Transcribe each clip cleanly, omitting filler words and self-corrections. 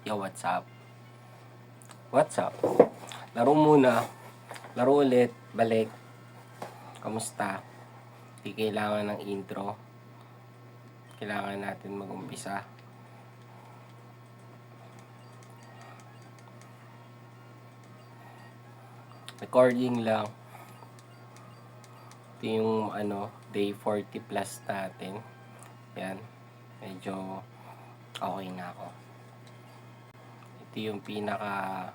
Yo, what's up? What's up? Laro muna. Laro ulit. Balik. Kamusta? Di kailangan ng intro. Kailangan natin mag-umpisa. Recording lang. Ito yung day 40 plus natin. Yan. Medyo okay na ako. Ito yung pinaka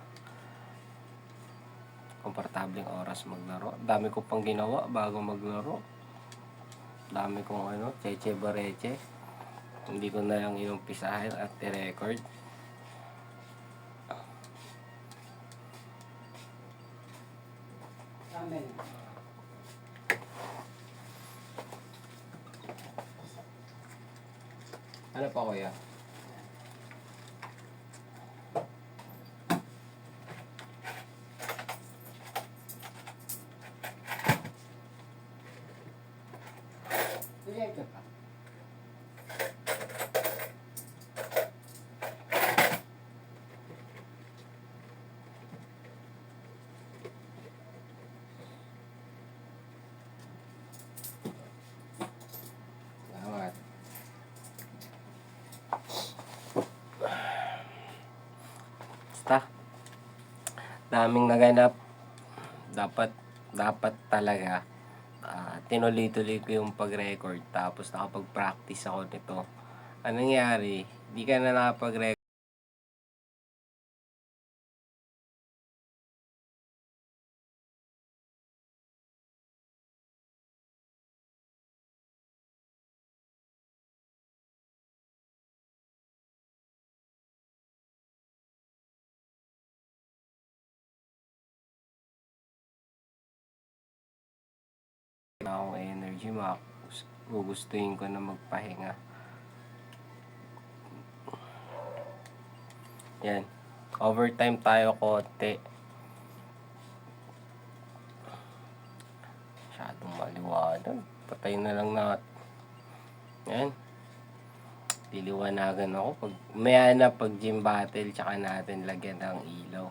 komportableng oras maglaro. Dami ko pang ginawa bago maglaro. Dami kong cheche bareche. Hindi ko na lang inumpisahan at i-record. Amen. Ano pa kuya? Direkto ka. Salamat. Basta. Daming naganap. Dapat talaga tinuloy-tuloy ko yung pag-record tapos nakapag-practice ako nito. Anong nangyari? Di ka na nakapag-record. Na akong energy, gugustuhin ko na magpahinga. Yan. Overtime tayo konti. Masyadong maliwanag. Patay na lang natin. Yan. Liliwanagan ako. Pag gym battle, tsaka natin lagyan ng ilaw.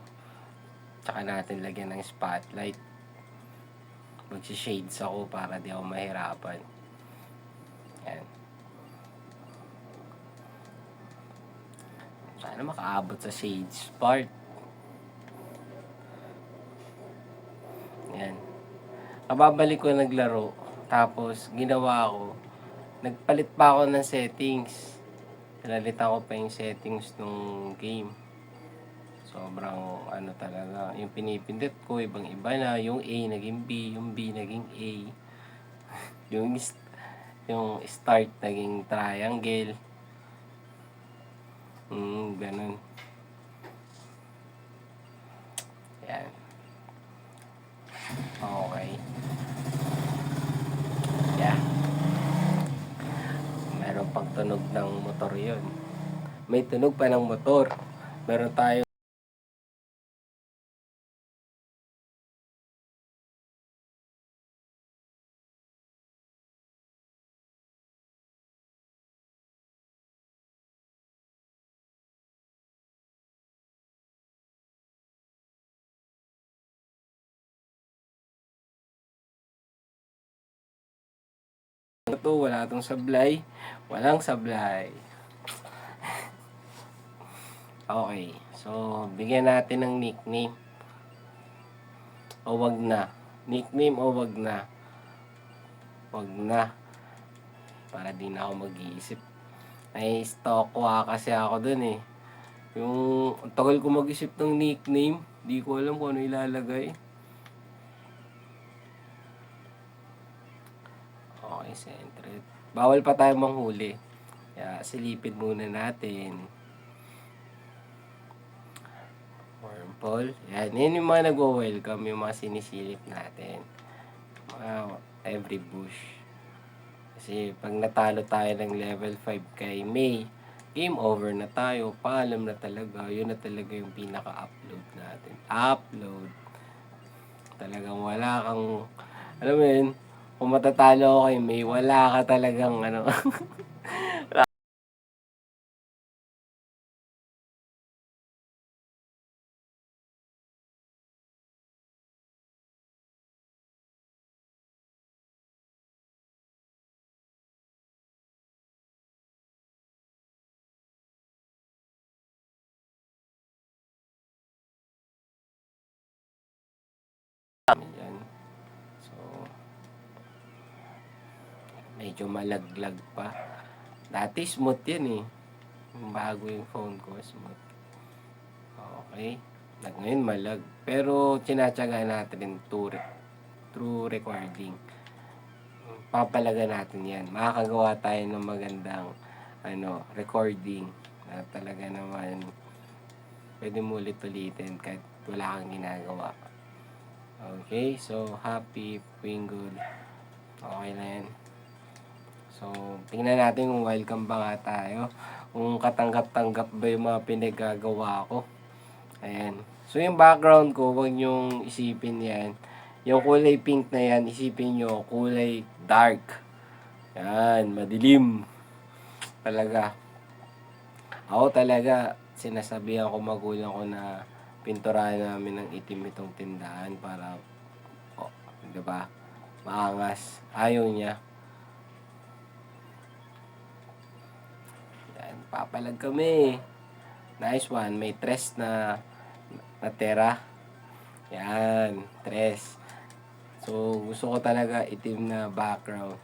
Tsaka natin lagyan ng spotlight. Magsi-shades ako para di ako mahirapan. Yan. Sana makaabot sa shades part. Yan. Kababalik ko naglaro. Tapos, ginawa ko. Nagpalit pa ako ng settings. Pinalitan ko pa yung settings ng game. Sobrang talaga. Yung pinipindot ko, ibang iba na. Yung A naging B, yung B naging A. yung start naging triangle. Ganun. Yan. Okay. Yeah. Meron pang tunog ng motor yun. May tunog pa ng motor. Meron tayo ito, wala itong sablay. Walang sablay. Okay. So, bigyan natin ng nickname. O wag na. Nickname o wag na. Wag na. Para di na ako mag-iisip. Nai-stalk ko kasi ako dun eh. Yung tagal ko mag-isip ng nickname. Di ko alam kung ano ilalagay. Okay, centered. Bawal pa tayo manghuli. Kaya silipin muna natin. Wormpole. Yan yung mga nagwo-welcome, yung mga sinisilip natin. Every bush. Kasi pag natalo tayo ng level 5 kay May, game over na tayo. Paalam na talaga. Yun na talaga yung pinaka-upload natin. Upload. Talagang wala kang, alam mo yun, kung matatalo ako kay May, wala ka talagang Medyo malaglag pa. Dati smooth yan eh. Bago yung phone ko, smooth. Okay. Ngayon malag. Pero tinatsaga natin through recording. Papalaga natin yan. Makakagawa tayo ng magandang recording na talaga naman pwede mo ulit-ulitin kahit wala kang ginagawa. Okay, so happy, Pringgle. Okay na yan. So, tingnan natin kung welcome ba nga tayo. Kung katanggap-tanggap ba yung mga pinagagawa ko. Ayan. So, yung background ko, huwag nyong isipin yan. Yung kulay pink na yan, isipin nyo, kulay dark. Yan, madilim. Talaga. Ako talaga, sinasabihan ko magulang ko na pinturahan namin ng itim itong tindahan para, diba, maangas. Ayaw niya. Yan, papalag kami. Nice one. May tres na natera. Yan, tres. So, gusto ko talaga itim na background.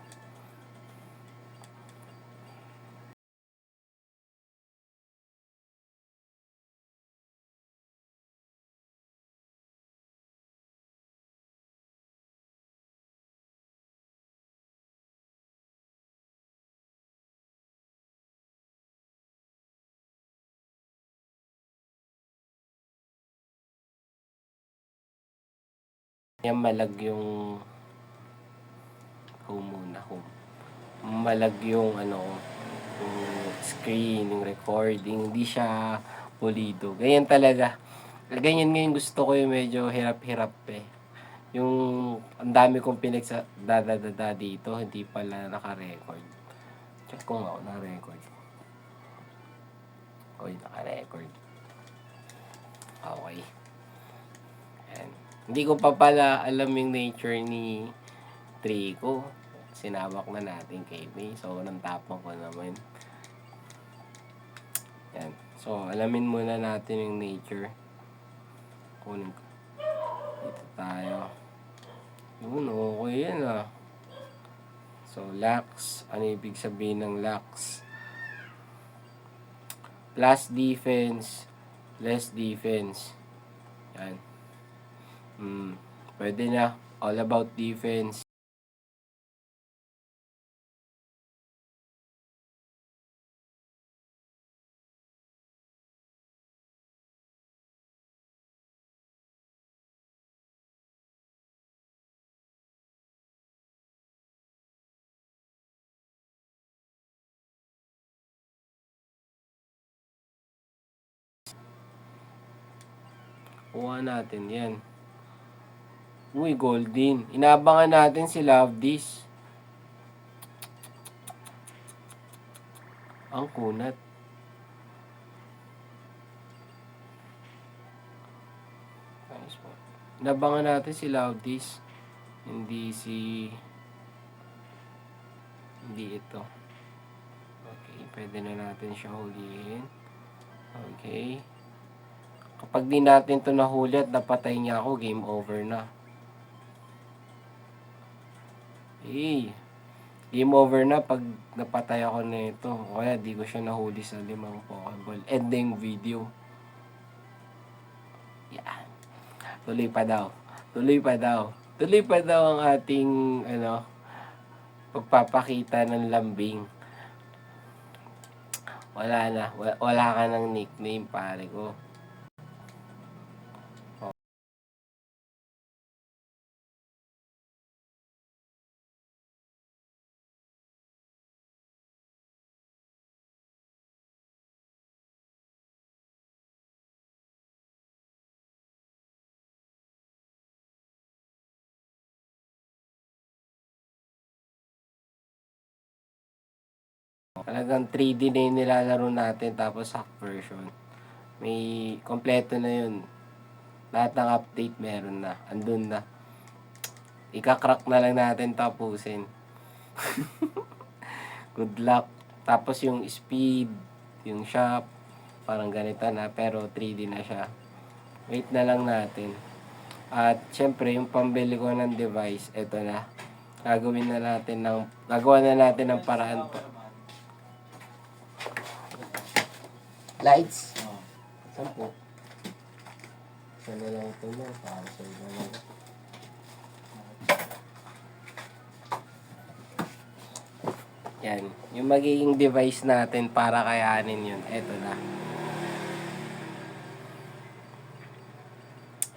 Yan, malag yung home muna, home. Malag yung yung screen, yung recording, hindi siya pulido. Ganyan talaga. Ganyan ngayon gusto ko yung medyo hirap-hirap eh. Yung ang dami kong dadadada dito, hindi pala naka-record. Check ko nga kung naka-record. Oy, naka-record. Okay. Ayan. Hindi ko pa pala alam yung nature ni Trico. Sinabak na natin kay May. So, nang tapang ko naman. Yan. So, alamin muna natin yung nature. Kunin ko. Dito tayo. Yun, okay yan ah. So, lax. Ano ibig sabihin ng lax? Plus defense, less defense. Yan. Pwede na. All about defense. Kuha natin yan. Uy, golden. Inaabangan natin si Love This. Ang kunat. Nice po. Inabangan natin si Love This. Hindi ito. Okay, pwede na natin siya hulihin. Okay. Kapag di natin ito nahuli at napatay niya ako, game over na. Eh, game over na pag napatay ako nito. Kaya di ko siya nahuli sa 5 Pokeball. Ending video. Yan. Tuloy pa daw. Tuloy pa daw. Tuloy pa daw ang ating pagpapakita ng lambing. Wala na. Wala ka ng nickname, pare ko. Talagang 3D na yung nilalaro natin tapos hack version. May kompleto na yun. Lahat ng update meron na. Andun na. Ika-crack na lang natin tapusin. Good luck. Tapos yung speed, yung shop, parang ganito na pero 3D na siya. Wait na lang natin. At syempre yung pambili ko ng device, eto na. Gagawa na natin ng paraan to. Lights? Oh. 10. Sana lang ito mo, para sa iba lang. Yan. Yung magiging device natin para kayanin yun. Eto na.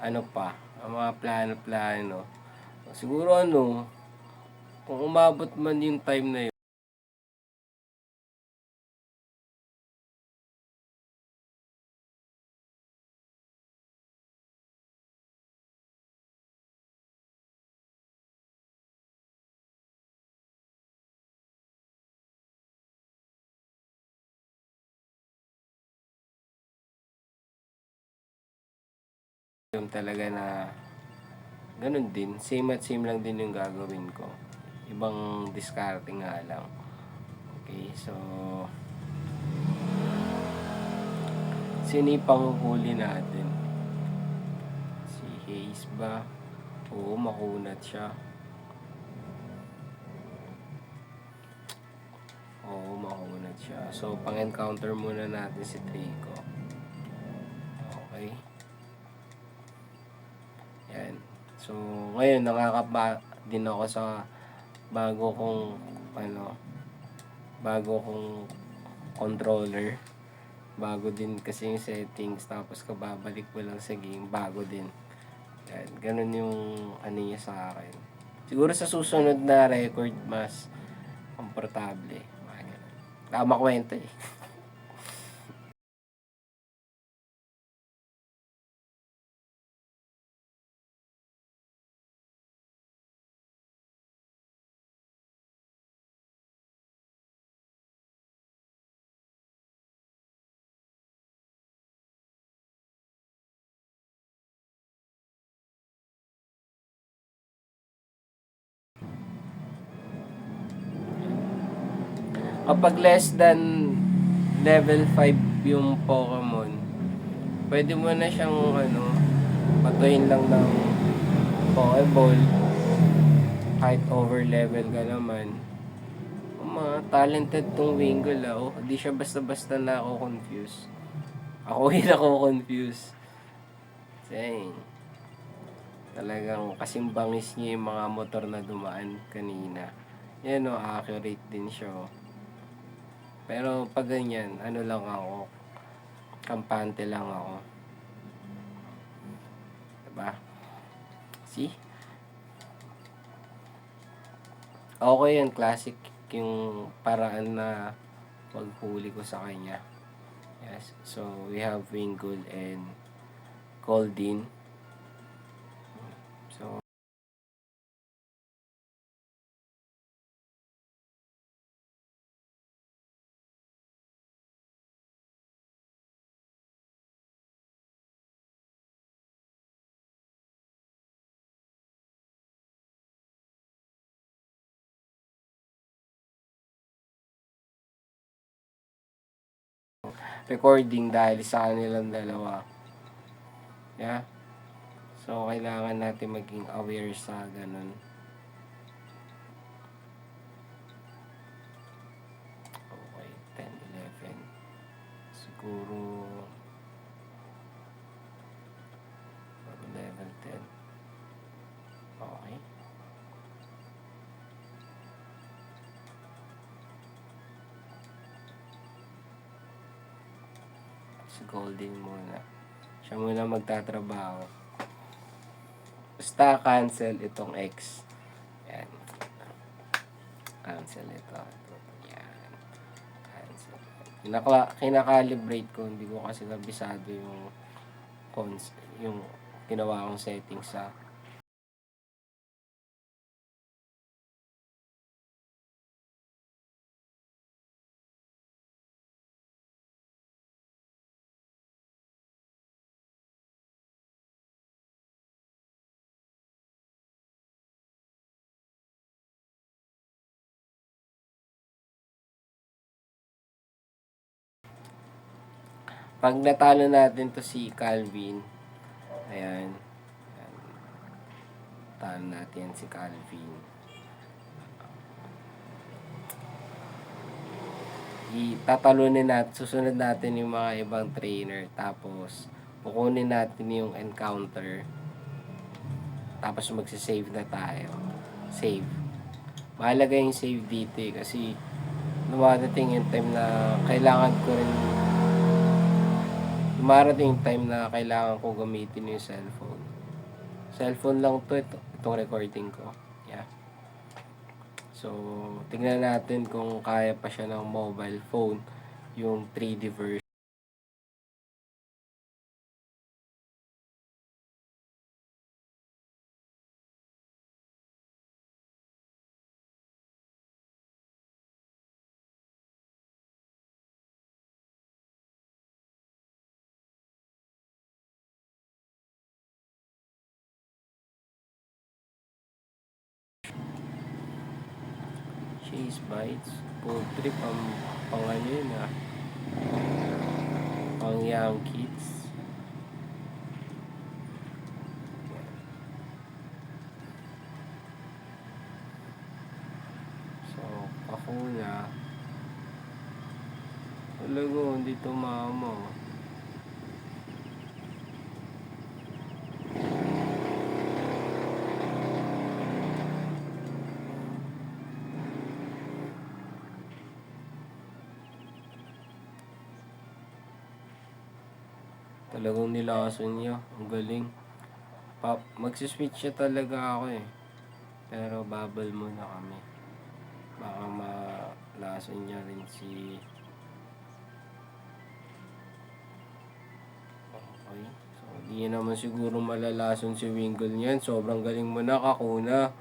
Ano pa? Ang mga plano-plano. Siguro kung umabot man yung time na yun, yung talaga na ganun din. Same at same lang din yung gagawin ko. Ibang diskarte nga lang. Okay, so sino yung panghuhuli natin? Si Hayes ba? Oo, makunat siya. Oo, makunat siya. So, pang-encounter muna natin si Draco. Okay. Yan. So, ngayon nakakapa din ako sa bago kong controller. Bago din kasi yung settings, tapos kababalik ko lang sa game, bago din. Yan, ganun yung niya sa akin. Siguro sa susunod na record, mas komportable. Makwento eh. Kapag less than level 5 yung Pokemon, pwede mo na siyang patuyin lang ng Pokeball. Kahit over level ka naman. Mga talented tong Wingull di siya basta-basta na ako confused. Ako rin ako confused. Saying, talagang kasing bangis niya yung mga motor na dumaan kanina. Yan accurate din siya. Pero pag ganyan, lang ako, kampante lang ako. Diba? See? Okay yan, classic yung paraan na paghuli ko sa kanya. Yes, so we have Wingull and Goldeen. So, recording dahil sa kanilang dalawa. Yeah. So, kailangan natin maging aware sa ganun. Okay, 10, 11. Siguro level 10. Okay. Si Goldeen muna. Siya muna magtatrabaho. Basta cancel itong X. Yan. Cancel ito. Yan. Cancel. Kinakalibrate ko. Hindi ko kasi kabisado yung ginawa kong settings sa pag natalo natin to si Calvin, ayan, talo natin si Calvin. Tatalunin natin, susunod natin yung mga ibang trainer, tapos kukunin natin yung encounter, tapos magsisave na tayo. Save. Mahalaga yung save dito kasi dumarating yung time na kailangan ko rin, dumarating yung time na kailangan ko gamitin yung cellphone. Cellphone lang to, itong recording ko. Yeah. So, tingnan natin kung kaya pa siya ng mobile phone, yung 3D version. Chase Bites, Food Trip, pang ano yun pang young kids. So, Kahuna, talaga hindi tumama. Talagang nilason niya, ang galing. Magsiswitch siya talaga ako pero bubble muna kami, baka malason niya rin si. Okay, so di naman siguro malalason si Wingle niyan, sobrang galing mo na, Kahuna.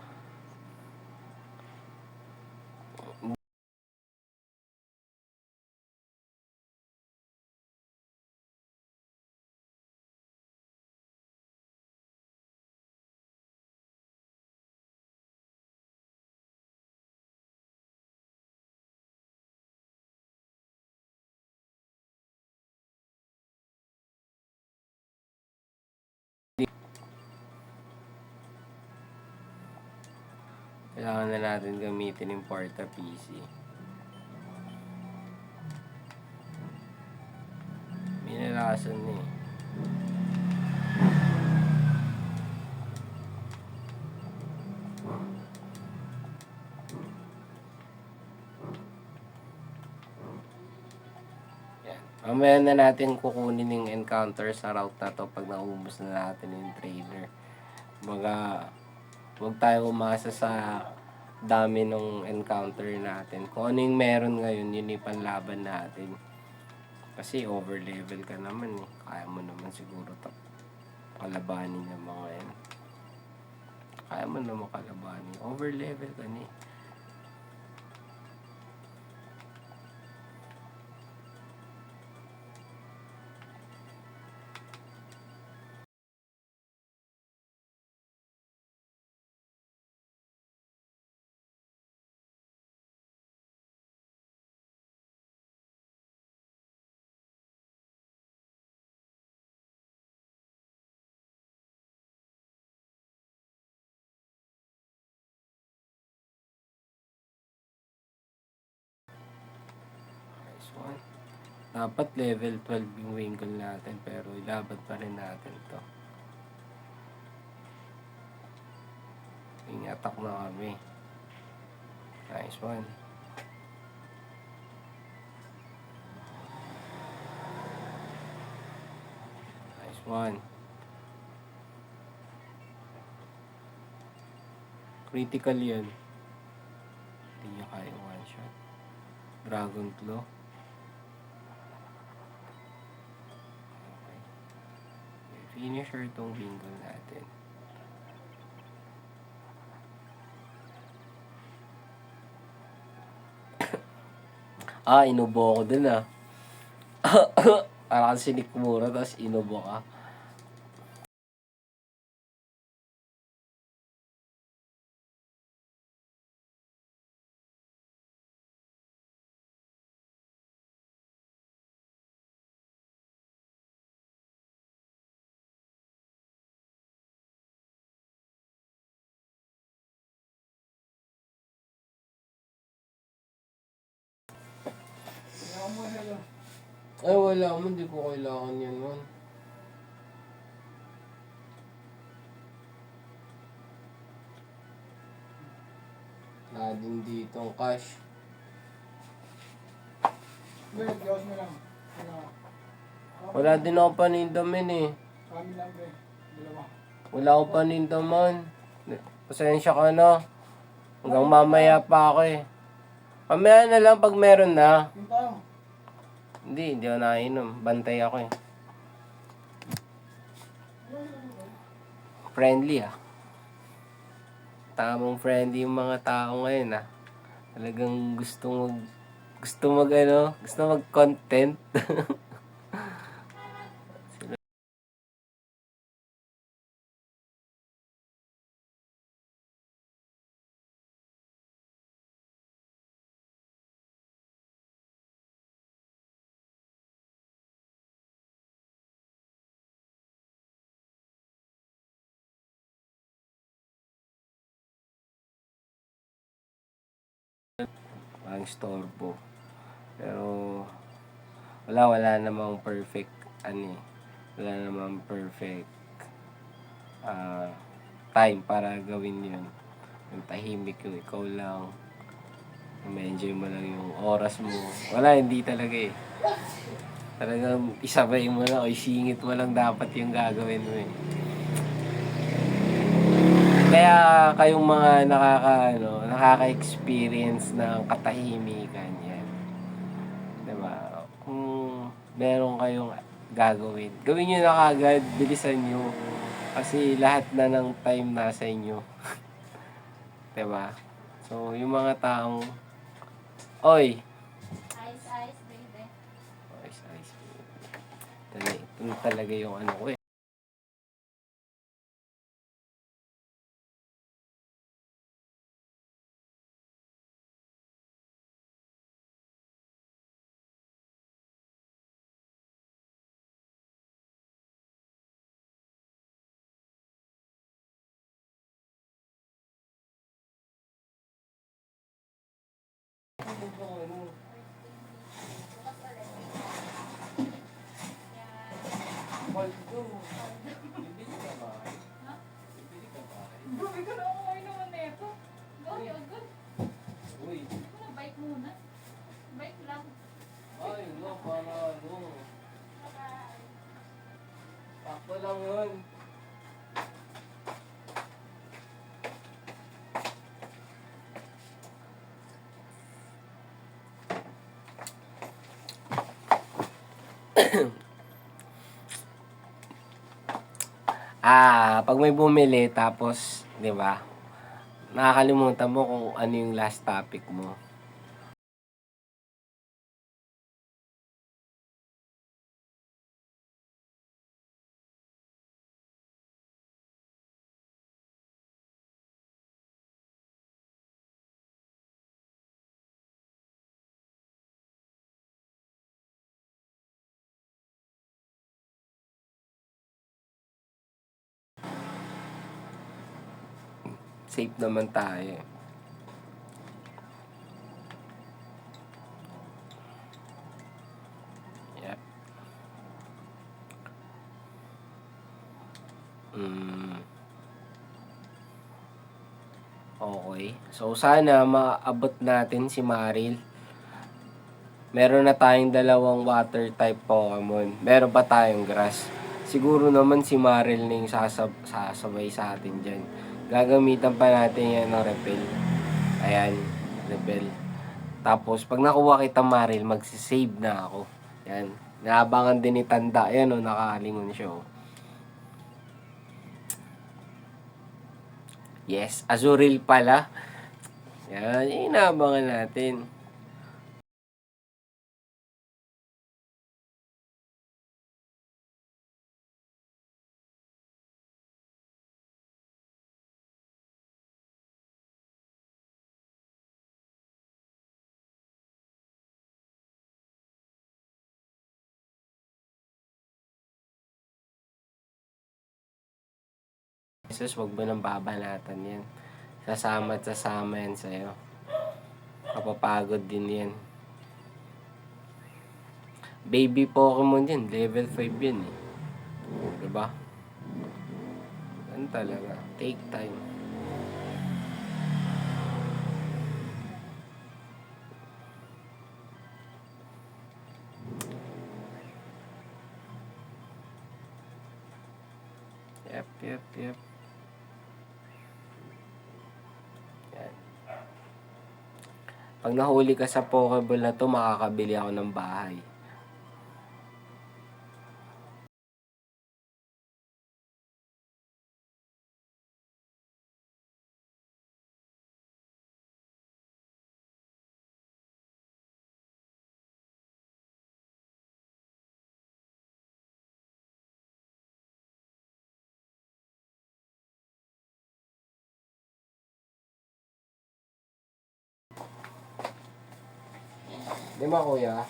Kailangan na natin gamitin yung Porta PC. May nalason eh. Yan. Mamaya na natin kukunin yung encounter sa route na to pag naubos na natin yung trainer. Mga huwag tayo umasa sa dami ng encounter natin. Kung ano yung meron ngayon, yun yung panlaban natin. Kasi over level ka naman eh. Kaya mo naman siguro kalabanin yung mga yan. Kaya mo naman kalabanin. Over level ka na eh. Nice one. Dapat level 12 yung Wingle natin, pero ilaban pa rin natin to. Attack na kami. Nice one. Nice one. Critical yan. Hindi niya kaya one shot. Dragon Claw. Okay. Finisher tong Wingle natin. Inubo ko dun Parang si Nick Mura, tapos inubo ka. Ay, wala mo. Hindi ko kailangan yan, man. Wala din dito ang cash. Wala din ako panindamin eh. Wala akong panindaman. Pasensya ka na. Hanggang mamaya pa ako eh. Mamaya na lang pag meron na. Hindi ako nainom. Bantay ako eh. Friendly ah. Tamang friendly yung mga tao ngayon ah. Talagang gusto mag-content. Ang storbo. Pero wala namang perfect wala namang perfect time para gawin yun. Yung tahimik yung ikaw lang. Ma-enjoy mo lang yung oras mo. Wala, hindi talaga eh. Talagang isabay mo lang o isingit mo lang dapat yung gagawin mo eh. Kaya kayong mga nakaka-experience ng katahimikan yan. Diba? Kung meron kayong gagawin, gawin nyo na kagad, bilisan nyo. Kasi lahat na ng time nasa inyo. Diba? So, yung mga taong, oy! Ice, baby. Ice, baby. Ito talaga yung ano ko eh. Grabe ka na umuwi naman na ito. Gawin agad. Uy, Bike muna. Bike lang. ay, no, para ano. Takbo lang yun. Pag may bumili tapos, 'di ba? Nakakalimutan mo kung ano yung last topic mo. Safe naman tayo. Yep. Okay. So, sana maabot natin si Maril. Meron na tayong dalawang water type Pokemon. Meron pa tayong grass. Siguro naman si Maril na yung sasabay sa atin dyan. Gagamitan pa natin yan ng repel. Ayan, repel. Tapos, pag nakuha kita Maril, magsisave na ako. Yan. Naabangan din ni Tanda. Ayan o, nakalingon siya o. Yes, Azuril pala. Yan, inaabangan natin. Jesus, wag mo nang babanatan yan. Sasama at sasama yan sa'yo. Kapapagod din yan. Baby Pokemon yan. Level 5 yan eh. Diba? Yan talaga. Take time. Yep. Yan. Pag nahuli ka sa Pokeball na to, makakabili ako ng bahay. Di ba, kuya?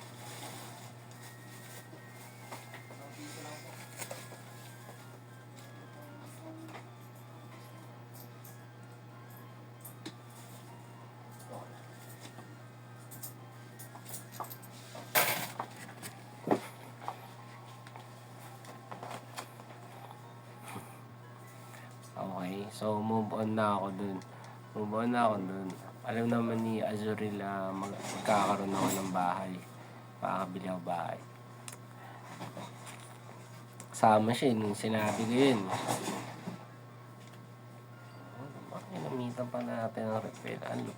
Okay, so move on na ako dun. Alam naman ni Azuril magkakaroon ako ng bahay. Makakabili ako bahay. Kasama siya nung sinabi ko yun. Kinamitan pa natin ang refill. Ano?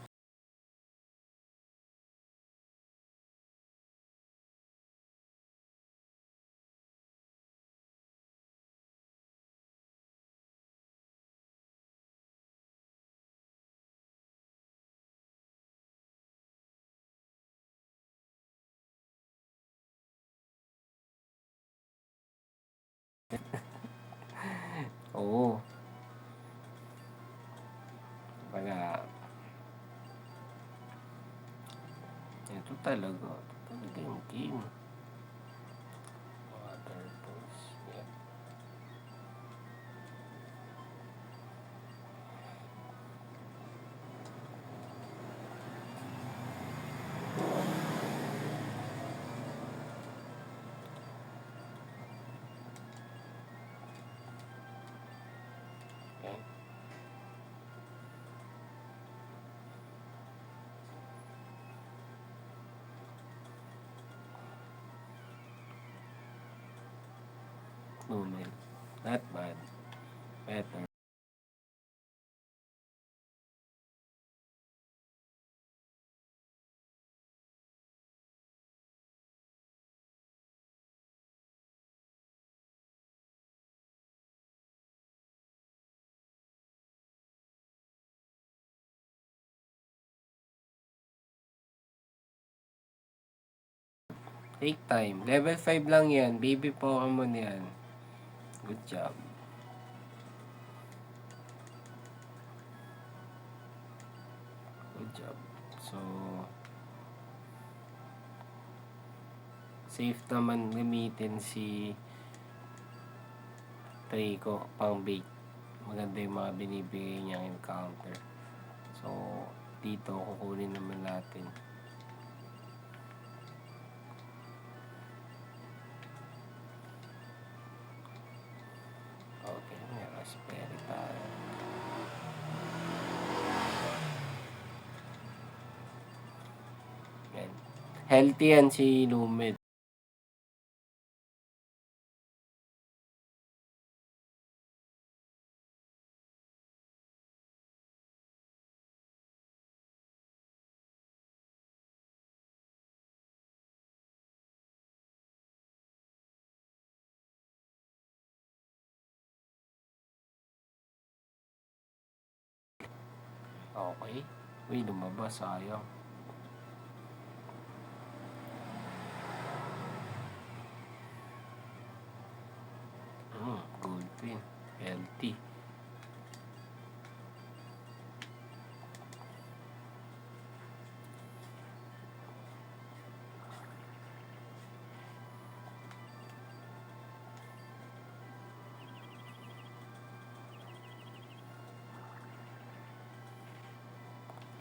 Oo. Baga, ito talaga. Ito talaga yung game. Water pools. Yeah. Okay. Lumen. Not bad. Better. Take time. Level 5 lang yan. Baby Pokemon yan. Good job. Good job. So, safe naman gamitin si Trico pang bait. Maganda yung mga binibigay niyang encounter. So, dito kukunin naman natin. Okay, may raspberry tayo. Yan. Healthy yan si Lumid. Okay. Uy, lumabas. Sayang. Gold pin. Healthy.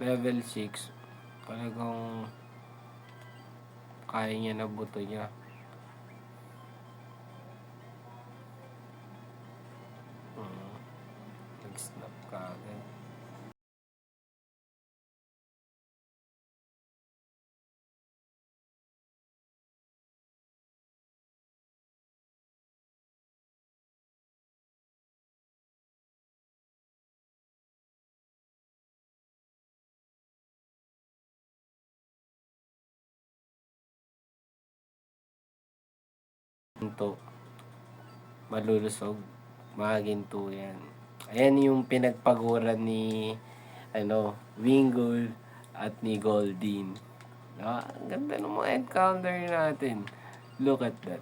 Level 6. Talagang kaya niya na buto niya. Ginto, malulusog, maginto yan. Ayan yung pinagpaguran ni Wingull at ni Goldeen. Ang ganda ng mga encounter natin. Look at that.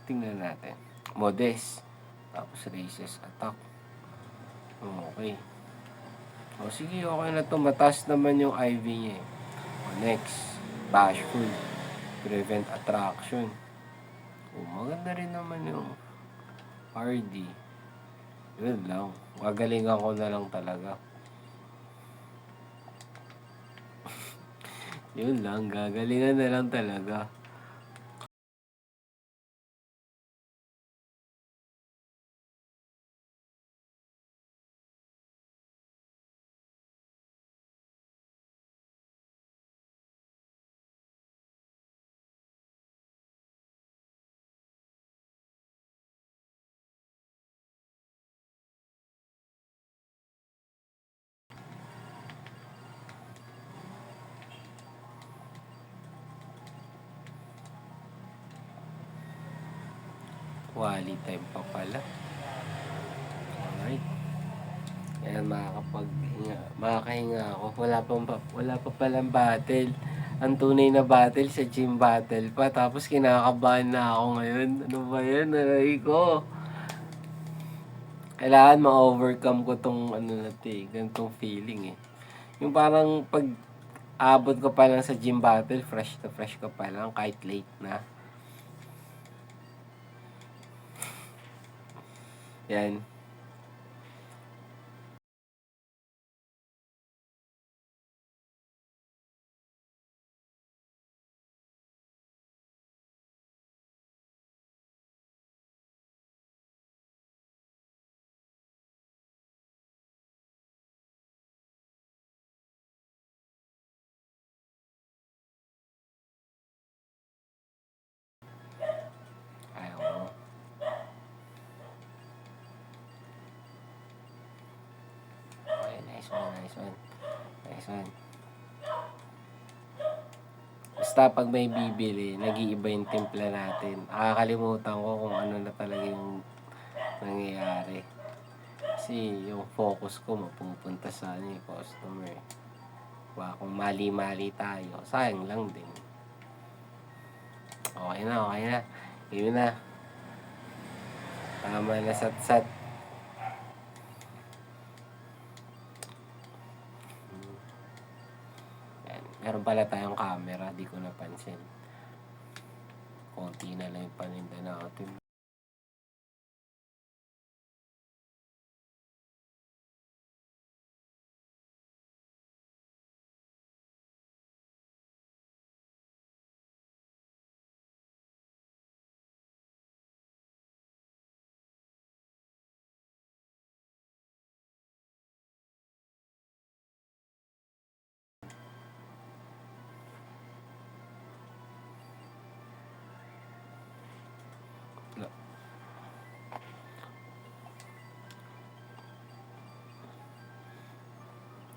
Tingnan natin. Modest. Tapos Races Attack. Okay. O sige, okay na to. Mataas naman yung IV niya eh. Next, Bashful. Prevent Attraction. Maganda rin naman yung RD. Yun lang. Gagalingan ko na lang talaga. Yun lang. Gagalingan na lang talaga. Quality time pa pala. Alright. Ayan, makakahinga ako. Wala pa palang battle. Ang tunay na battle sa gym battle pa. Tapos kinakabahan na ako ngayon. Ano ba yan? Aray ko. Kailangan ma-overcome ko tong ganitong feeling eh. Yung parang pag abot ko pa lang sa gym battle, fresh na fresh ka pa lang kahit late na. Yan. Ay, oo. Okay, nice one. Basta pag may bibili, nag-iiba yung timpla natin. Nakakalimutan ko kung ano na talaga yung nangyayari. Kasi yung focus ko mapupunta sa customer. Kung mali-mali tayo, sayang lang din. Okay na. Yun na. Tama na sat-sat. Meron pala tayong camera, di ko napansin. Konti na lang yung paninda natin.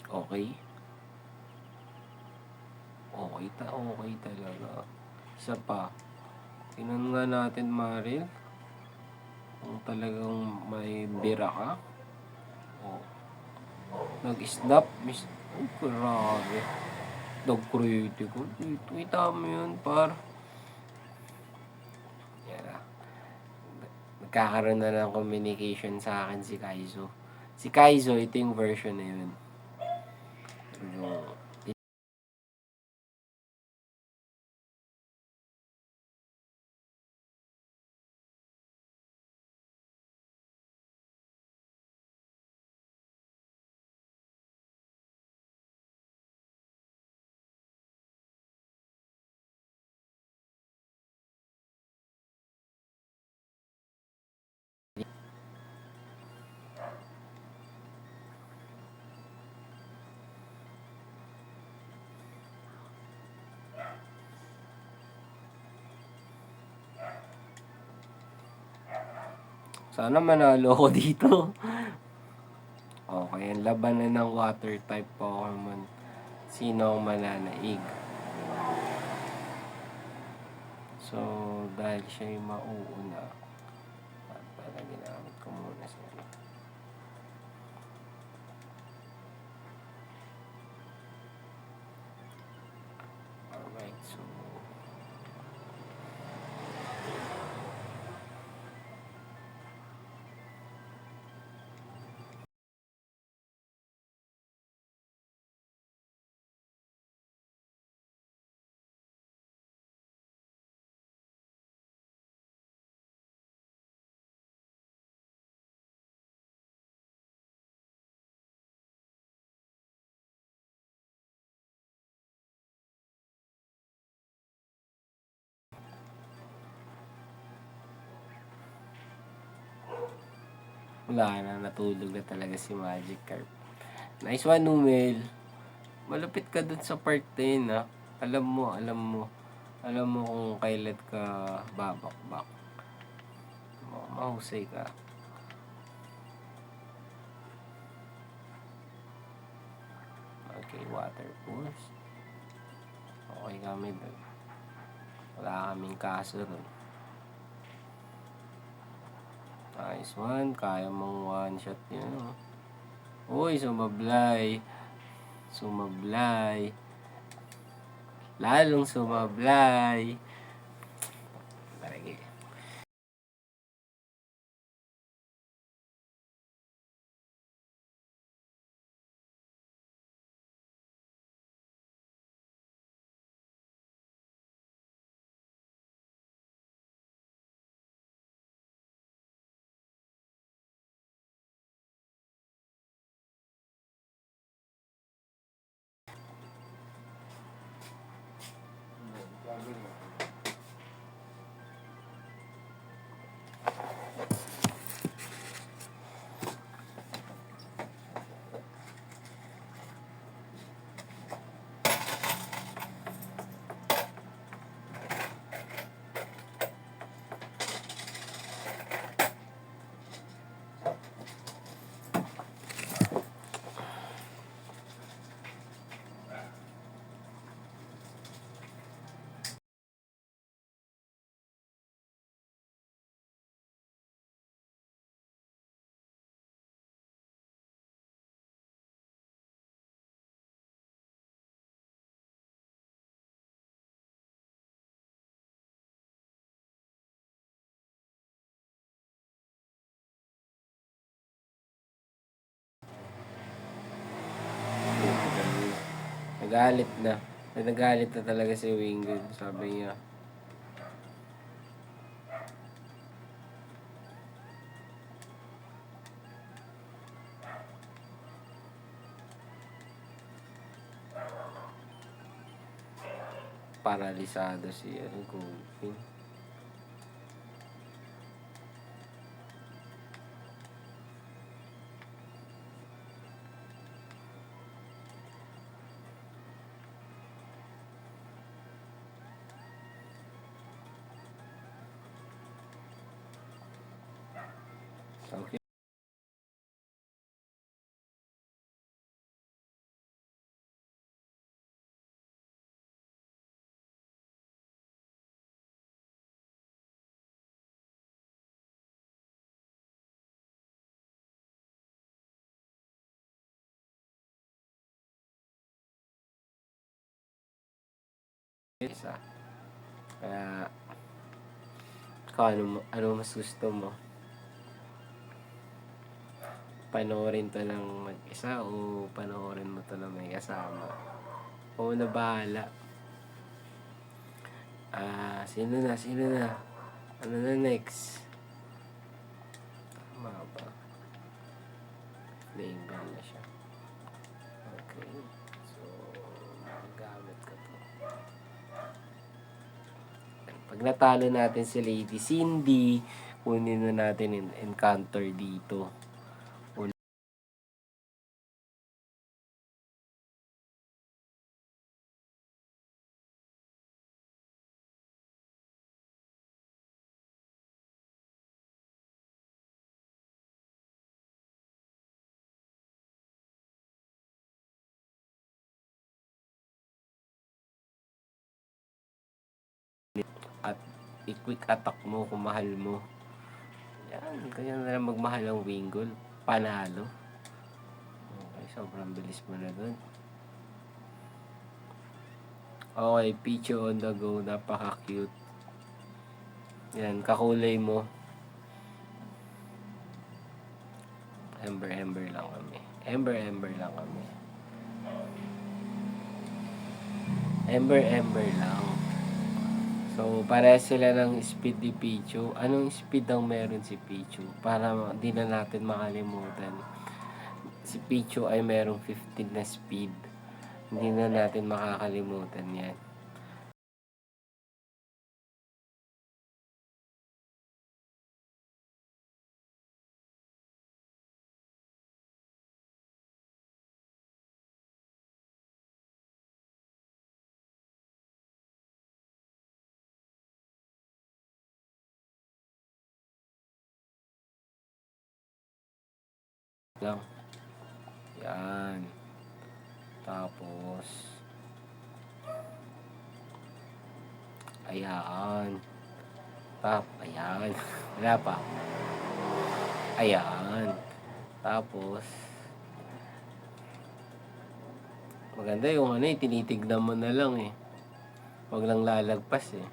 Okay. Okay talaga. Isa pa. Tingnan nga natin, Maril. Kung talagang may bira ka. Oh. Nag-snap. Oh, grabe. Nag-critical. Kita mo yun, par. Yan na. Nagkakaroon na ng communication sa akin si Kaizo. Si Kaizo, ito yung version na yun. Sana manalo ako dito. Okay, ang labanan ng water type Pokemon. Sino ang mananaig? So, dahil siya yung mauuna, para ginamit ko muna siya. Alright, so wala na, natulog na talaga si Magikarp. Nice one, Numel. Malapit ka dun sa part na yun, ha? Alam mo kung kailan ka babakbak. Mahusay ka. Okay, water pools. Okay kami dun. Wala kaming kaso dun. Nice one. Kaya mong one shot yun, oh. Uy, sumablay. Sumablay. Lalong sumablay. Lagi. Nagalit na. Nagalit na talaga si Winged. Sabi niya, paralisado si Goldfin. Okay. Isa. Kaya, ano mas gusto mo? Panoorin to ng mag-isa o panoorin mo to ng may kasama? Oo na bahala. Sino na? Ano na next? Tama ba? Playing bell na siya. Okay. So, magamit ko to. Pag natalo natin si Lady Cindy, kunin na natin yung encounter dito. At i-quick attack mo kung mahal mo. Yan, kaya na lang magmahal ang Wingull. Panalo. Okay, sobrang bilis mo na dun. Okay, Pichu on the go. Napaka-cute. Yan, kakulay mo. Ember lang kami. Ember lang kami. Ember lang. So, pareha sila ng speed ni Pichu. Anong speed ang meron si Pichu? Para di na natin makalimutan. Si Pichu ay merong 15 na speed. Hindi na natin makakalimutan yan. Lang. Yan. Tapos, ayan. Ayan. Wala pa. Ayan. Tapos, maganda yung tinitignan mo na lang eh. Huwag lang lalagpas eh.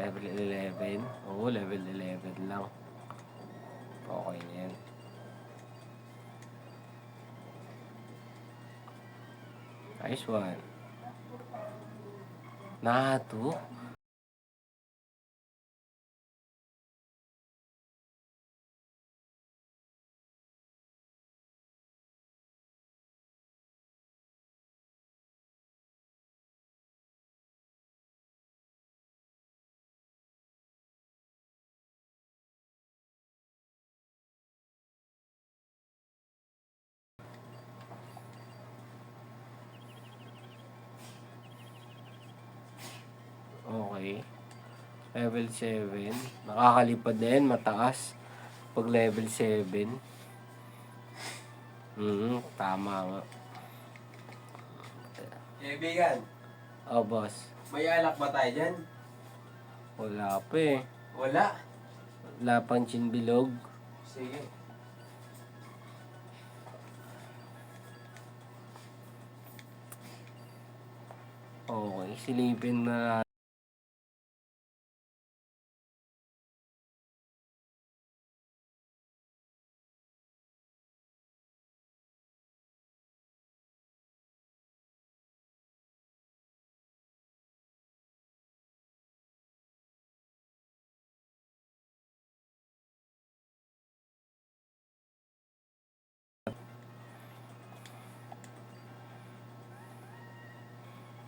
Level 11. Oo, level 11 lang. Okay na yan. Nice one. Nato. Okay. Level 7. Nakakalipad din, mataas. Pag level 7. Tama nga. Kaibigan, Oh, boss. may alak ba tayo dyan? Wala pa eh. Wala. Wala pang chinbilog. Sige. Okay, silipin na.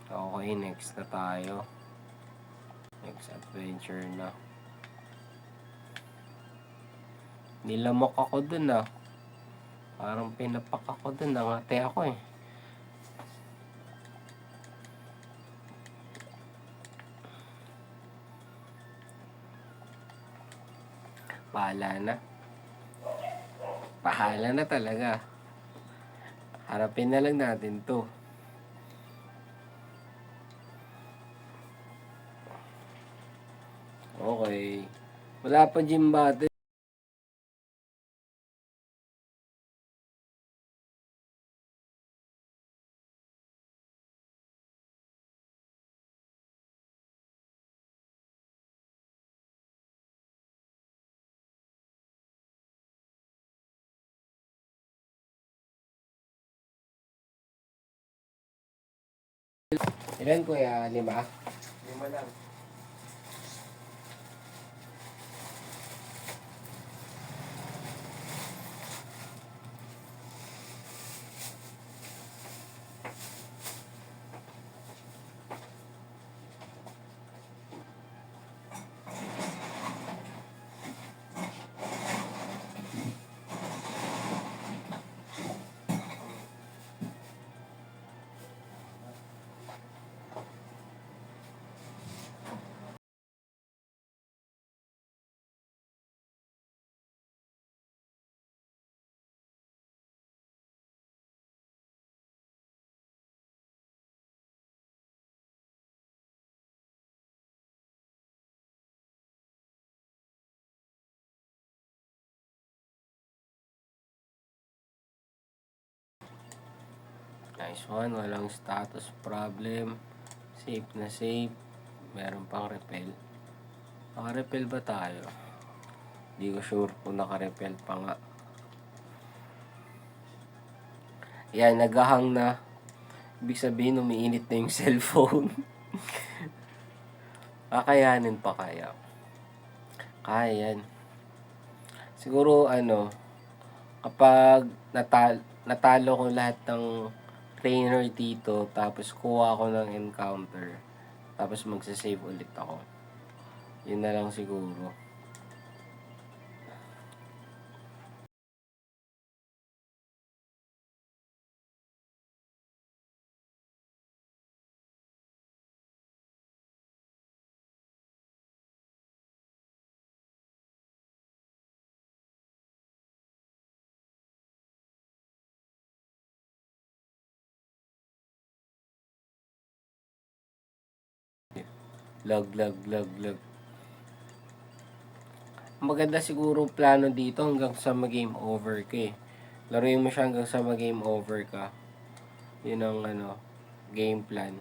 Okay, next na tayo. Next adventure na. Nilamok ako dun ah. Parang pinapak ako dun. Nangate ako eh. Bahala na. Bahala na talaga. Harapin na lang natin to. Okay. Wala pa gym battle. Ilan kuya? 5? 5 lang. Nice one. Walang status problem. Safe na safe. Meron pang repel. Naka-repel ba tayo? Di ko sure kung naka-repel pa nga. Yan, naghahang na. Ibig sabihin, umiinit na yung cellphone. Kakayanin pa kaya? Kaya yan. Siguro, kapag natalo ko lahat ng trainer dito, tapos kuha ako ng encounter, tapos magsasave ulit ako. Yun na lang siguro. Lag. Maganda siguro plano dito hanggang sa mag-game over ka eh. Laruin mo siya hanggang sa mag-game over ka. Yun ang game plan.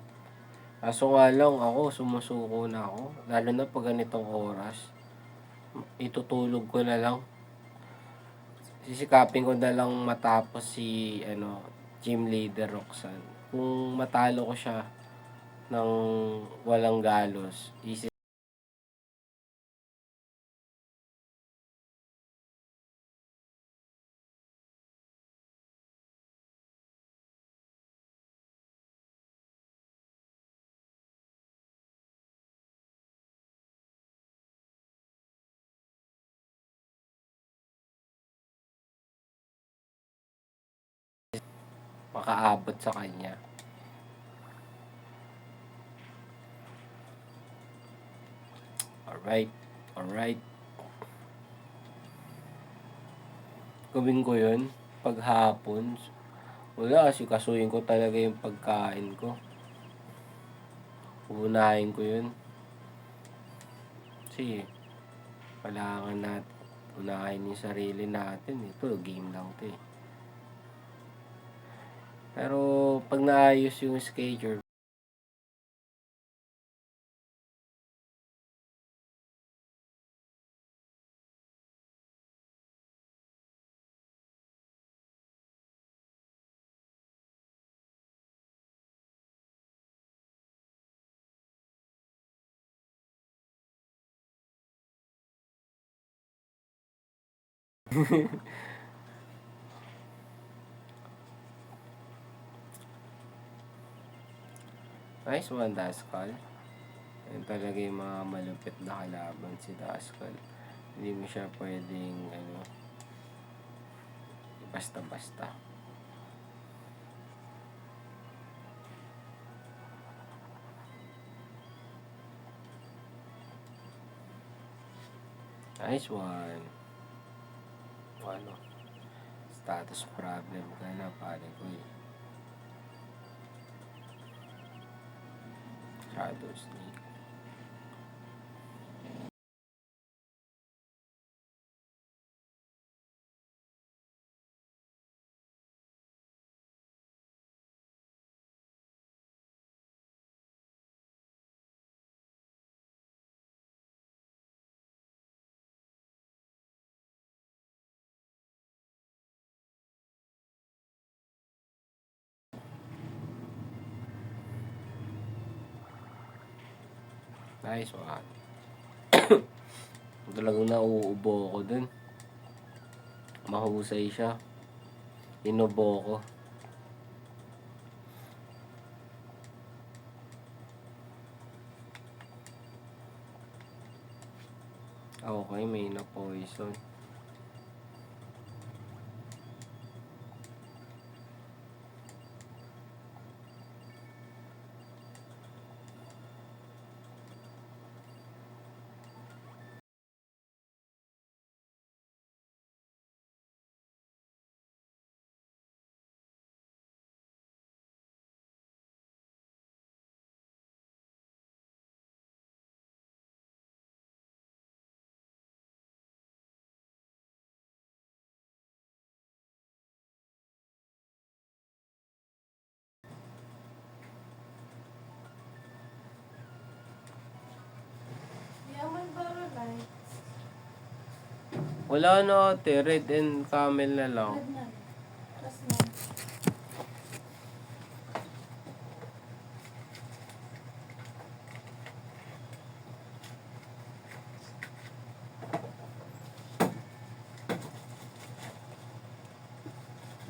Kaso nga lang ako, sumusuko na ako. Lalo na pag ganitong oras. Itutulog ko na lang. Sisikapin ko na lang matapos si gym leader Roxanne. Kung matalo ko siya ng walang galos, makaabot sa kanya. Alright. Gawin ko yun paghapon. Wala, kasuyin ko talaga yung pagkain ko. Unahin ko yun. Kasi, kailangan natin unahin yung sarili natin. Ito, game lang to eh. Pero, pag naayos yung schedule, nice one, Daskal. Yan talaga yung mga malupit na kalaban si Daskal. Hindi mo siya pwedeng, basta-basta. Nice one. Status problem ka na, pare ko eh. Shadow Sneak. Nice one. Talagang nauubo ako dun. Mahusay siya. Inubo ko. Okay, may na-poison. Wala na ate, red and camel na lang. Red na. Tapos na.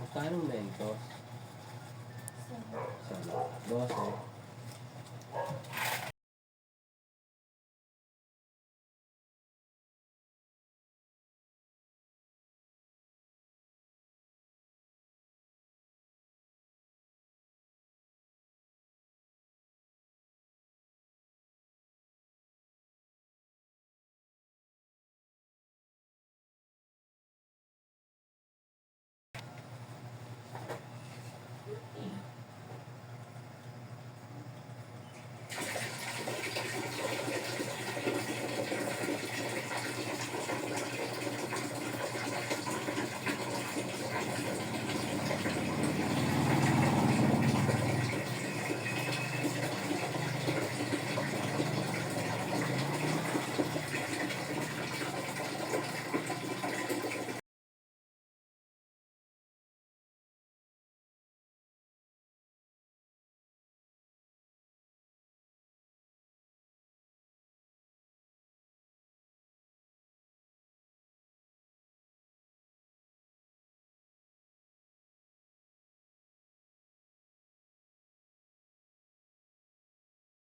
Magkano na ito? So, 12.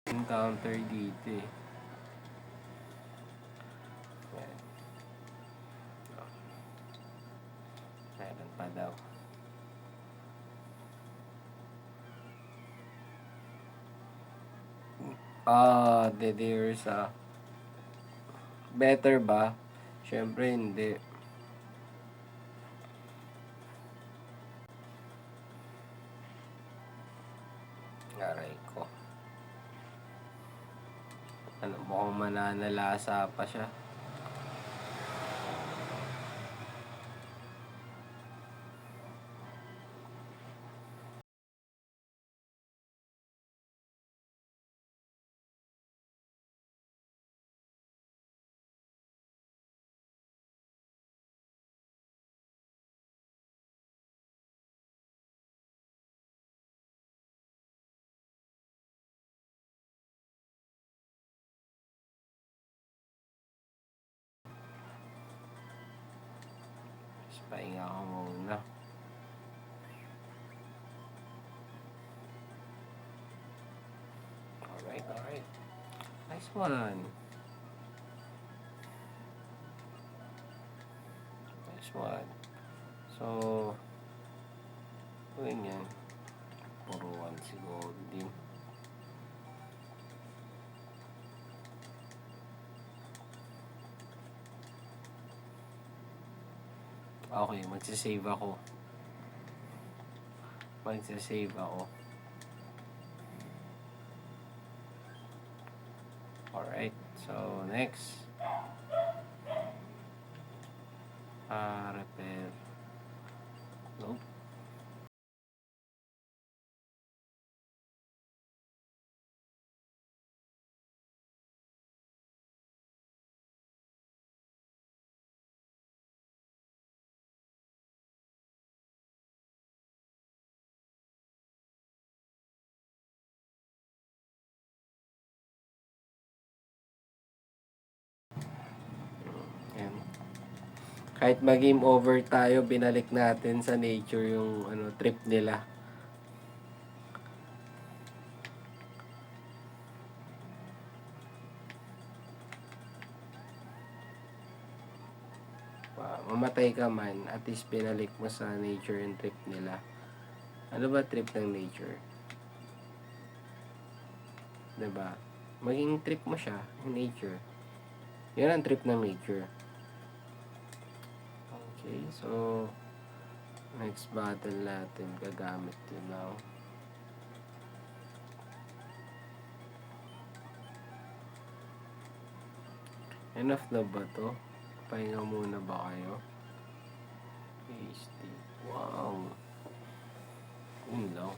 Encounter dito eh. Yan. Meron pa daw. Dead ears ah. Better ba? Siyempre hindi. Aray ko. Ano, mukhang mananalasa pa siya. Pahinga ako muna. Alright. Nice one. Nice one. So, yun yan. Puro one siguro din. Okay, magsisave ako. Alright, so next. Repair. Nope. Yan. Kahit mag-game over tayo, binalik natin sa nature yung trip nila. Mamatay ka man, at least binalik mo sa nature yung trip nila. Ano ba trip ng nature? 'Di ba? Maging trip mo siya, yung nature. Yan ang trip ng nature. Okay, so next battle natin, gagamit yun now. Enough na ba to? Pahinga muna ba kayo? Tasty. Wow. Yun lang.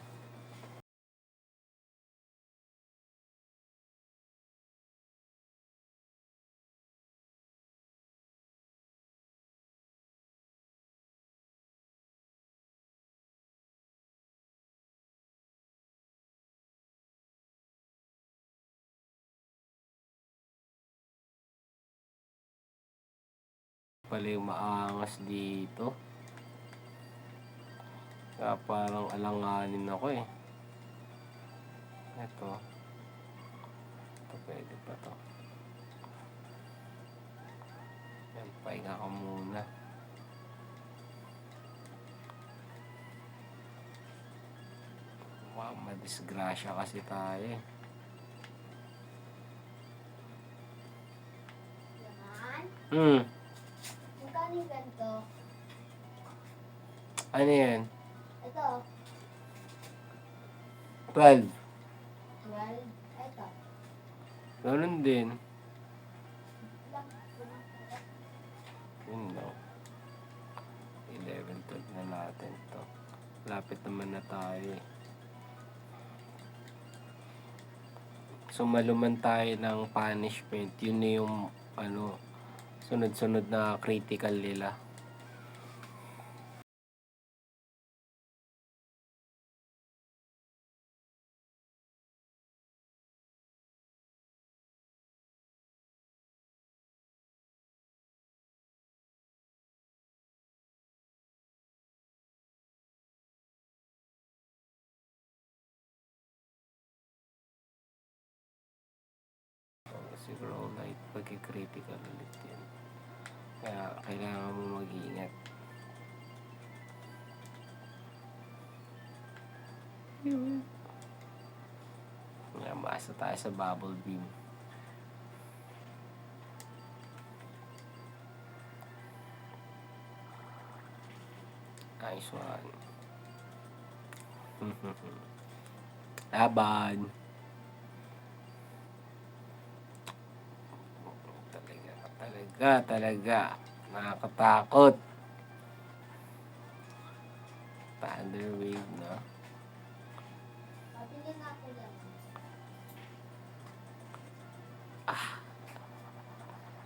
pala yung maangas dito. Kaya parang alanganin ako eh. Ito. Ito pwede pa to. Yan, pahinga ka muna. Wow, madisgrasya kasi tayo eh. Yan. Hmm, Magkano yung ganito? ano yan? Ito. 12. 12. Ito. Ganun din. Lang. Yun daw. 11, 12 na natin to. Lapit naman na tayo eh. Sumaluman tayo ng punishment. Yun na yung ano, sunod-sunod na critical nila. Siguro light pagki-critical ulit yun. Kaya kailangan mo mag-iingat. Kaya maasa tayo sa bubble beam. Nice one. Laban. Talaga. Nakakatakot. Thunder wave, no? Pabili nga ako yan.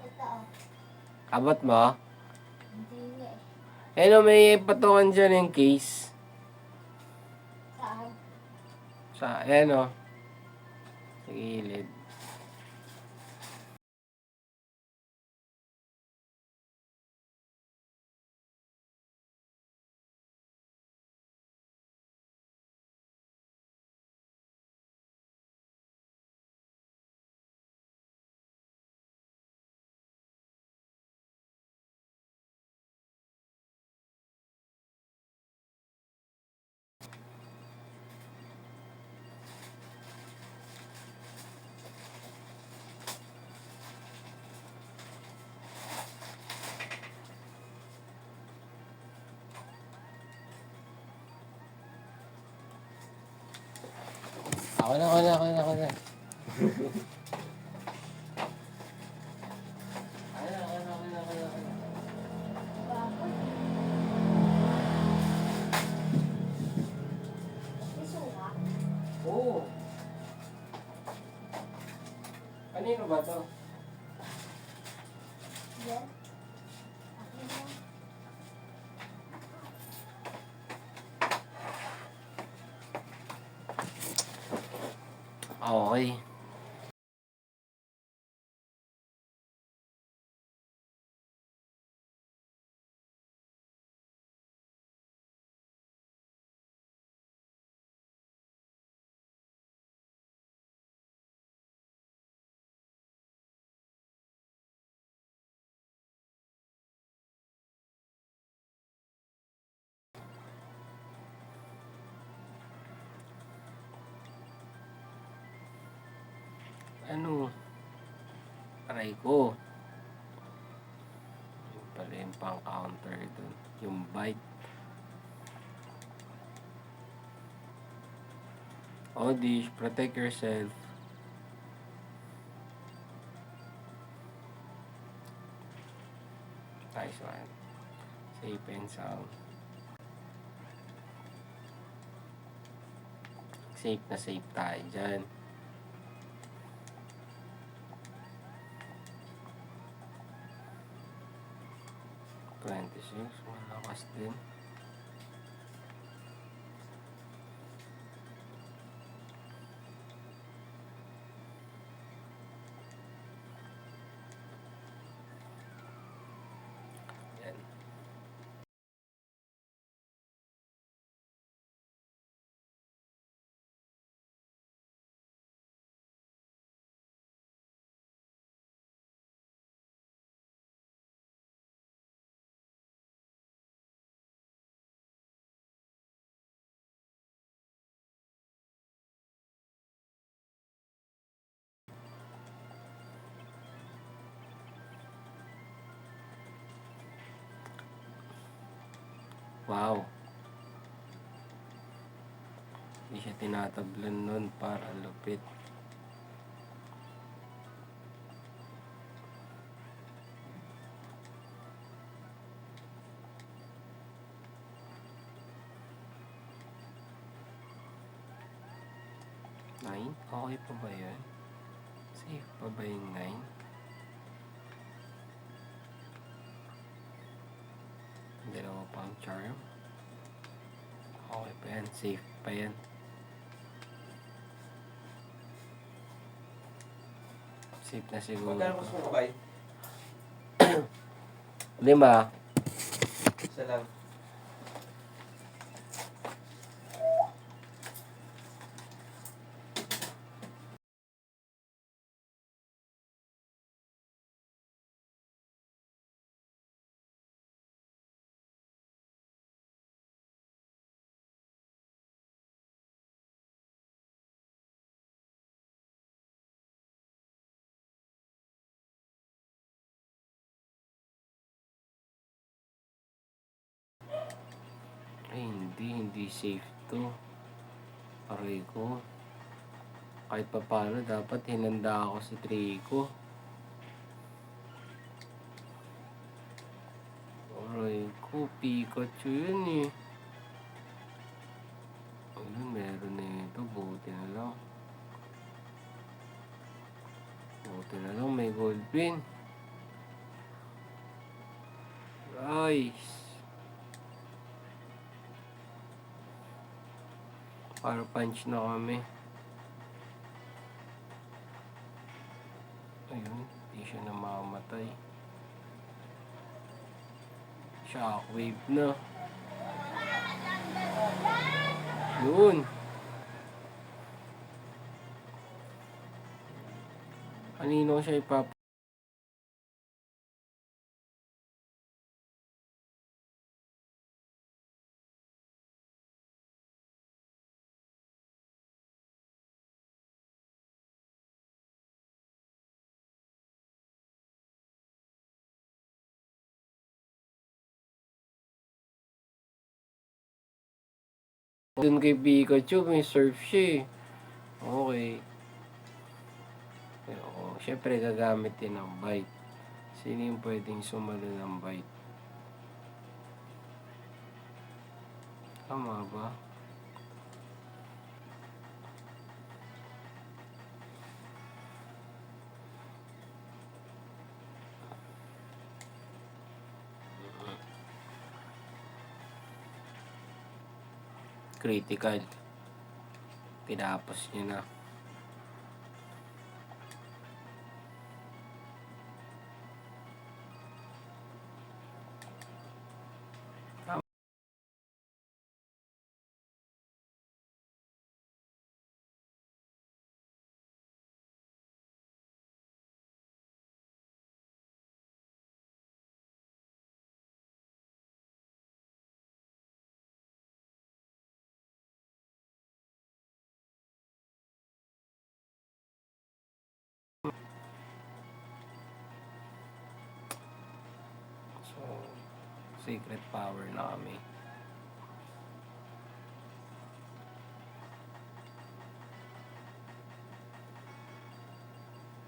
Ito oh. Abot mo? Hindi nga eh. Ano, may patungan dyan yung case. Saan? Ayan o. Sa gilid. Ako na. Ako na. Bakit? May suka? Oo. Kanino ba to? Yan. Akin lang. Okay. Ano? Aray ko. Yung pala yung pang-counter dun. Yung bite. Odish, protect yourself. Nice one. Safe and sound. Safe na safe tayo dyan. Malakas din. Wow. Hindi siya tinatablan nun para lupit. Nine? Okay pa ba yun? Safe pa ba yung 9? Dalawa pang charm. Okay pa yan. Safe pa yan. Safe na siguro. Magkano gusto mo ba? 5. Isa lang. Ay, hindi safe to. Aray ko. Kahit pa paano, dapat hinanda ako si Trico. Aray ko, Pikachu yun eh. Ayun, meron na ito. Buti na lang. Buti na lang, may gold pin. Nice. Para punch na kami. Ayun, di siya namamatay. Shockwave na. Yun. Kanino siya ipap... Dun kay Pikachu, may surf siya eh. Okay. Pero, syempre gagamit din ng bite. Sino yung pwedeng sumalo ng bite? Tama ba? Critical. Tinapos niya na. So, secret power na kami.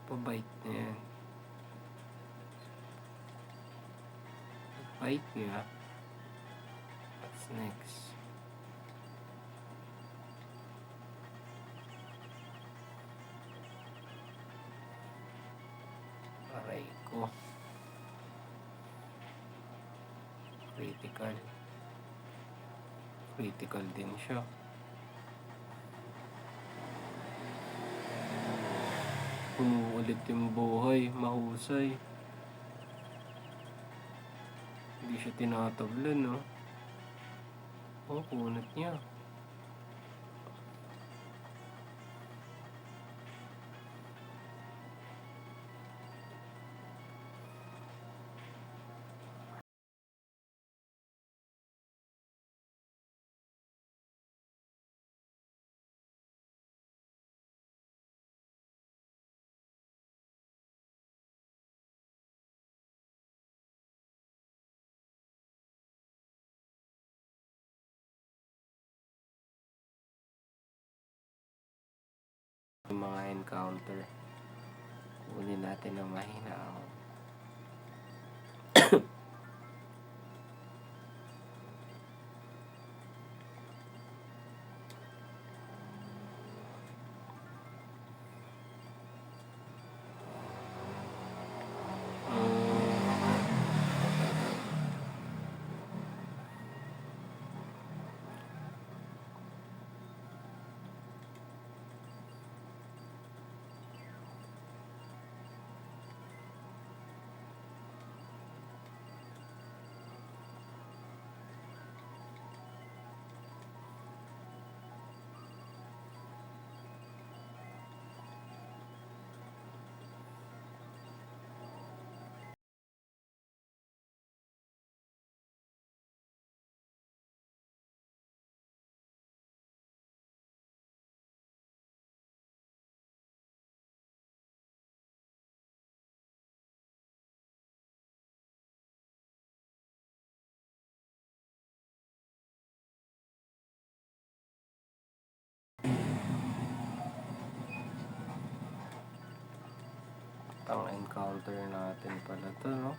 Pabite niya yan. Bite niya. What's next? Aray ko. Critical. Critical din siya. Umuulit yung buhay. Mahusay. Hindi siya tinatablan, no? Oh, kunat niya. yung mga encounter. Kunin natin ng mahinahon. Ang encounter natin pala to, no?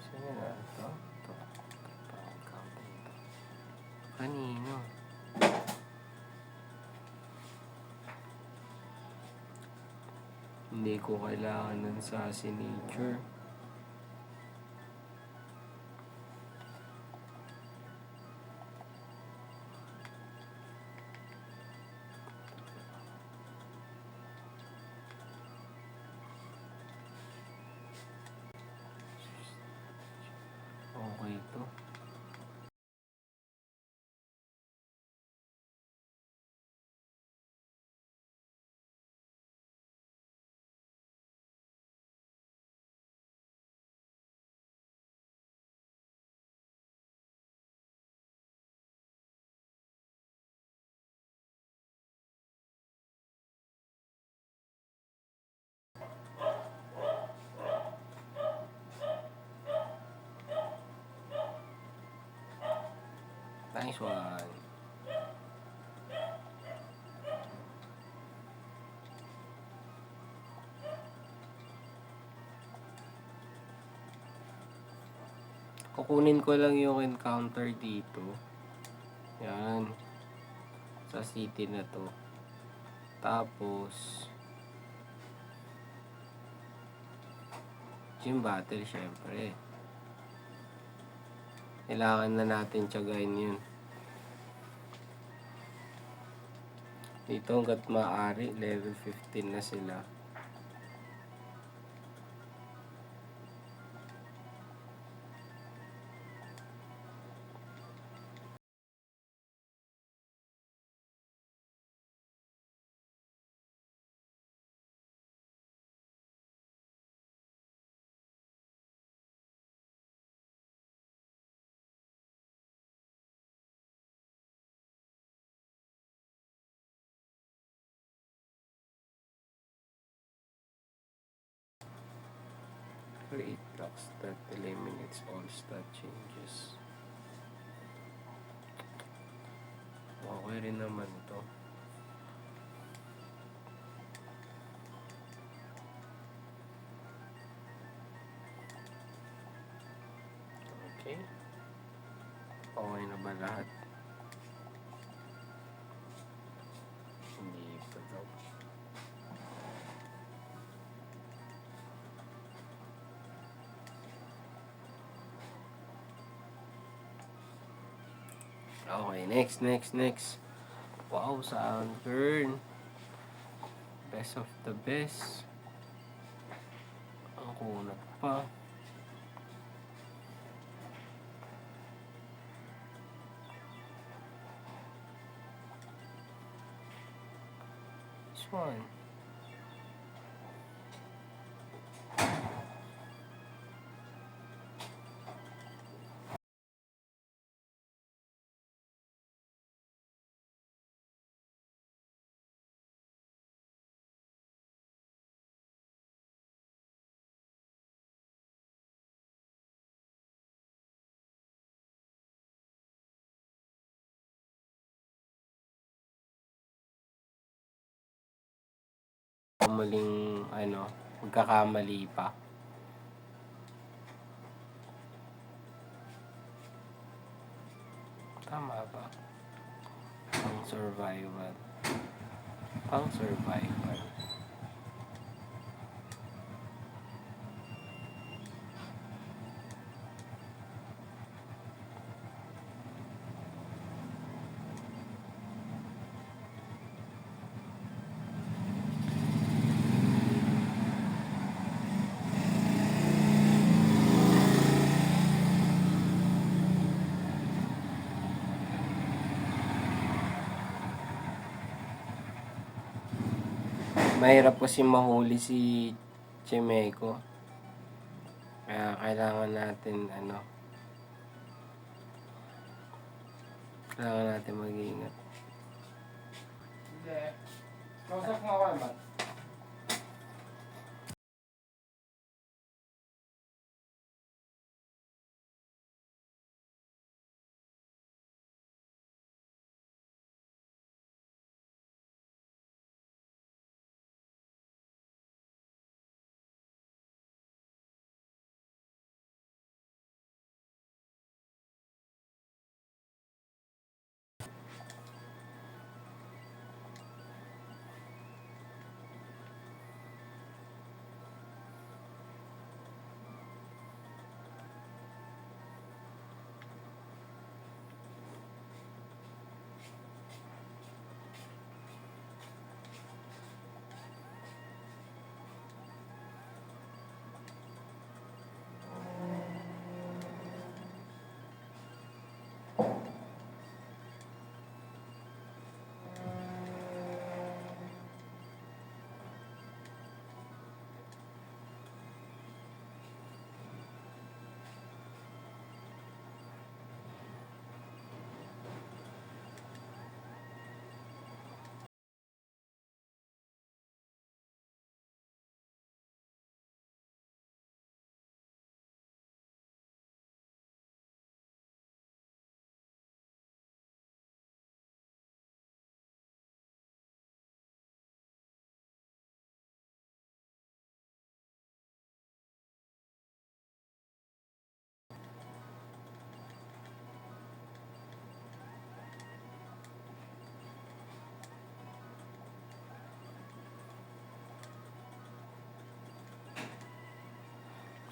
Sino na ito? Ito. Pang encounter ito. Kanino? Hindi ko kailangan ng Assassinature. Okay ito. Nice one. Kukunin ko lang yung encounter dito. Yan. Sa city na to. Tapos yung battle, syempre. Kailangan na natin tiyagain yun. Dito hanggat maaari, level 15 na sila. Create blocks that eliminates all stat changes. Okay rin naman ito. Okay. Okay na ba lahat? Hindi pa daw. Okay, next. Wow, Soundburn. Best of the best. Ang kunat pa. This one. muling magkakamali pa. Tama ba? Pang survival. Pang survival. Mahirap kasi mahuli si Chimeco. Kaya kailangan natin mag-iingat. Hindi. Kausap mo ako ba?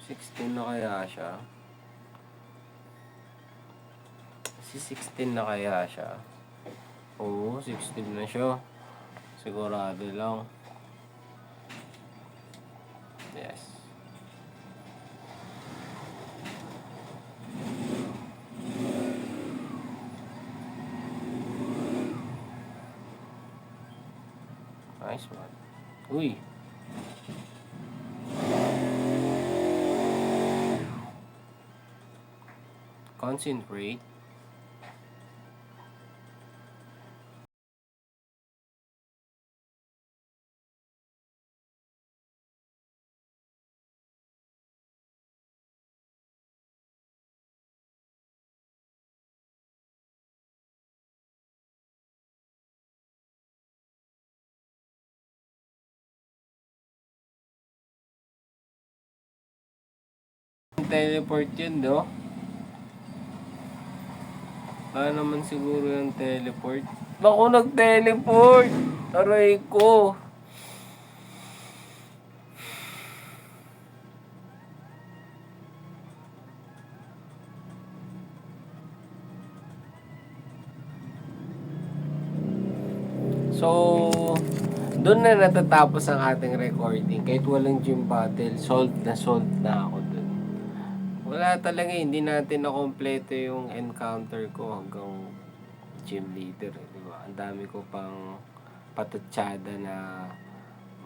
$16 na kaya siya? Si 16 na kaya siya? Oo, 16 na siya. Sigurado lang. Yes. Nice one. Uy. Concentrate. Teleport yun, no? Wala naman siguro yung teleport. Naku, nag-teleport! Aray ko! So, doon na natatapos ang ating recording. Kahit walang gym battle, solved na ako doon. Wala talaga, hindi natin nakompleto yung encounter ko hanggang gym leader, di ba? Ang dami ko pang patutsada na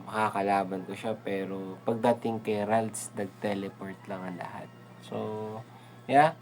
makakalaban ko siya, pero pagdating kay Ralts, nag-teleport lang ang lahat. So, yeah,